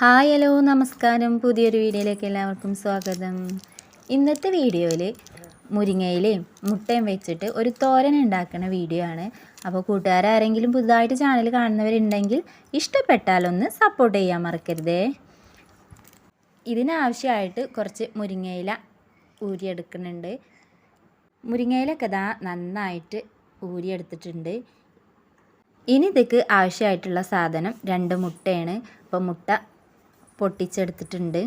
Hi hello നമസ്കാരം. പുതിയൊരു വീഡിയോയിലേക്ക് എല്ലാവർക്കും സ്വാഗതം. ഇന്നത്തെ വീഡിയോയിൽ മുരിങ്ങയിലയും മുട്ടയും വെച്ചിട്ട് ഒരു തോരൻ ഉണ്ടാക്കുന്ന വീഡിയോ ആണ്. അപ്പോൾ കൂട്ടുകാരാരെങ്കിലും പുതുതായിട്ട് ചാനൽ കാണുന്നവരുണ്ടെങ്കിൽ ഇഷ്ടപ്പെട്ടാലൊന്ന് സപ്പോർട്ട് ചെയ്യാൻ മറക്കരുതേ. ഇതിനാവശ്യമായിട്ട് കുറച്ച് മുരിങ്ങയില ഊരിയെടുക്കുന്നുണ്ട്. മുരിങ്ങയിലൊക്കെ ദാ നന്നായിട്ട് ഊരിയെടുത്തിട്ടുണ്ട്. ഇനി ഇതിക്ക് ആവശ്യമായിട്ടുള്ള സാധനം 2 മുട്ടയാണ്. അപ്പോൾ മുട്ട പൊട്ടിച്ചെടുത്തിട്ടുണ്ട്.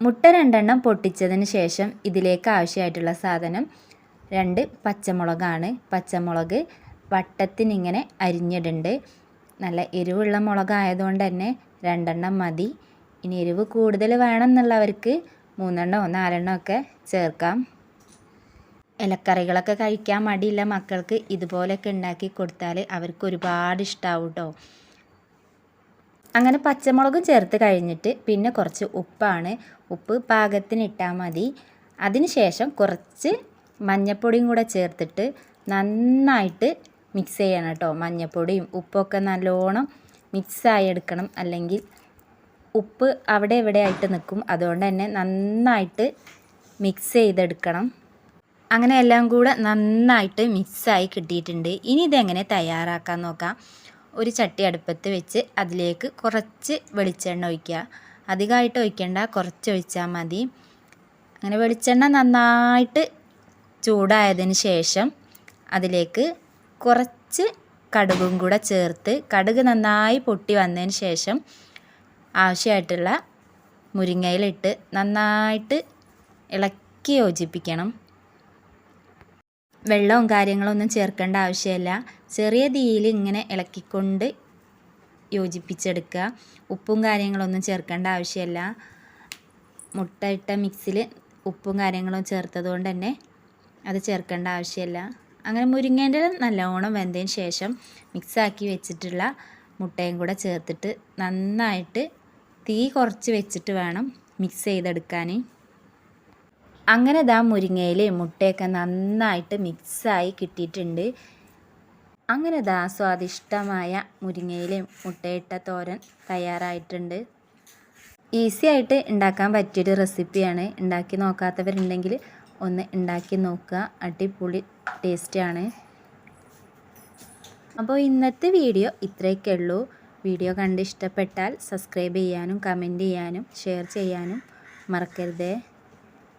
മുട്ട 2 പൊട്ടിച്ചതിന് ശേഷം ഇതിലേക്ക് ആവശ്യമായിട്ടുള്ള സാധനം 2 പച്ചമുളകാണ്. പച്ചമുളക് വട്ടത്തിനിങ്ങനെ അരിഞ്ഞിടുന്നുണ്ട്. നല്ല എരിവുള്ള മുളകായതുകൊണ്ട് തന്നെ 2 മതി. ഇനി എരിവ് കൂടുതൽ വേണമെന്നുള്ളവർക്ക് 3 4 ഒക്കെ ചേർക്കാം. ഇലക്കറികളൊക്കെ കഴിക്കാൻ മടിയില്ല മക്കൾക്ക് ഇതുപോലെയൊക്കെ ഉണ്ടാക്കി കൊടുത്താൽ അവർക്ക് ഒരുപാട് ഇഷ്ടമാവും കേട്ടോ. അങ്ങനെ പച്ചമുളകും ചേർത്ത് കഴിഞ്ഞിട്ട് പിന്നെ കുറച്ച് ഉപ്പാണ്. ഉപ്പ് പാകത്തിന് ഇട്ടാൽ മതി. അതിനുശേഷം കുറച്ച് മഞ്ഞൾപ്പൊടിയും കൂടെ ചേർത്തിട്ട് നന്നായിട്ട് മിക്സ് ചെയ്യണം കേട്ടോ. മഞ്ഞൾപ്പൊടിയും ഉപ്പൊക്കെ നല്ലോണം മിക്സായി എടുക്കണം, അല്ലെങ്കിൽ ഉപ്പ് അവിടെ ഇവിടെ ആയിട്ട് നിൽക്കും. അതുകൊണ്ട് തന്നെ നന്നായിട്ട് മിക്സ് ചെയ്തെടുക്കണം. അങ്ങനെ എല്ലാം കൂടെ നന്നായിട്ട് മിക്സായി കിട്ടിയിട്ടുണ്ട്. ഇനി ഇതെങ്ങനെ തയ്യാറാക്കാൻ നോക്കാം. ഒരു ചട്ടി അടുപ്പത്ത് വെച്ച് അതിലേക്ക് കുറച്ച് വെളിച്ചെണ്ണ ഒഴിക്കുക. അധികമായിട്ട് ഒഴിക്കേണ്ട, കുറച്ച് ഒഴിച്ചാൽ മതി. അങ്ങനെ വെളിച്ചെണ്ണ നന്നായിട്ട് ചൂടായതിന് ശേഷം അതിലേക്ക് കുറച്ച് കടുകും കൂടെ ചേർത്ത് കടുക് നന്നായി പൊട്ടി വന്നതിന് ശേഷം ആവശ്യമായിട്ടുള്ള മുരിങ്ങയിലിട്ട് നന്നായിട്ട് ഇളക്കി യോജിപ്പിക്കണം. വെള്ളവും കാര്യങ്ങളൊന്നും ചേർക്കേണ്ട ആവശ്യമില്ല. ചെറിയ തീയിൽ ഇങ്ങനെ ഇളക്കിക്കൊണ്ട് യോജിപ്പിച്ചെടുക്കുക. ഉപ്പും കാര്യങ്ങളൊന്നും ചേർക്കേണ്ട ആവശ്യമില്ല. മുട്ട ഇട്ട മിക്സിൽ ഉപ്പും കാര്യങ്ങളും ചേർത്തത് കൊണ്ട് തന്നെ അത് ചേർക്കേണ്ട ആവശ്യമില്ല. അങ്ങനെ മുരിങ്ങേൻ്റെ നല്ലോണം വെന്തതിന് ശേഷം മിക്സാക്കി വെച്ചിട്ടുള്ള മുട്ടയും കൂടെ ചേർത്തിട്ട് നന്നായിട്ട് തീ കുറച്ച് വെച്ചിട്ട് വേണം മിക്സ് ചെയ്തെടുക്കാൻ. അങ്ങനെ ദാ മുരിങ്ങയിലയും മുട്ടയൊക്കെ നന്നായിട്ട് മിക്സായി കിട്ടിയിട്ടുണ്ട്. അങ്ങനെ ദാ സ്വാദിഷ്ടമായ മുരിങ്ങയിലയും മുട്ടയിട്ട തോരൻ തയ്യാറായിട്ടുണ്ട്. ഈസി ആയിട്ട് ഉണ്ടാക്കാൻ പറ്റിയൊരു റെസിപ്പിയാണ്. ഉണ്ടാക്കി നോക്കാത്തവരുണ്ടെങ്കിൽ ഒന്ന് ഉണ്ടാക്കി നോക്കുക. അടിപൊളി ടേസ്റ്റാണ്. അപ്പോൾ ഇന്നത്തെ വീഡിയോ ഇത്രയൊക്കെ ഉള്ളൂ. വീഡിയോ കണ്ട് ഇഷ്ടപ്പെട്ടാൽ സബ്സ്ക്രൈബ് ചെയ്യാനും കമൻറ്റ് ചെയ്യാനും ഷെയർ ചെയ്യാനും മറക്കരുതേ.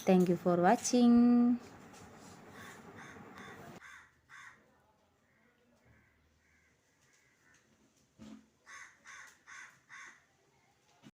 Thank you for watching.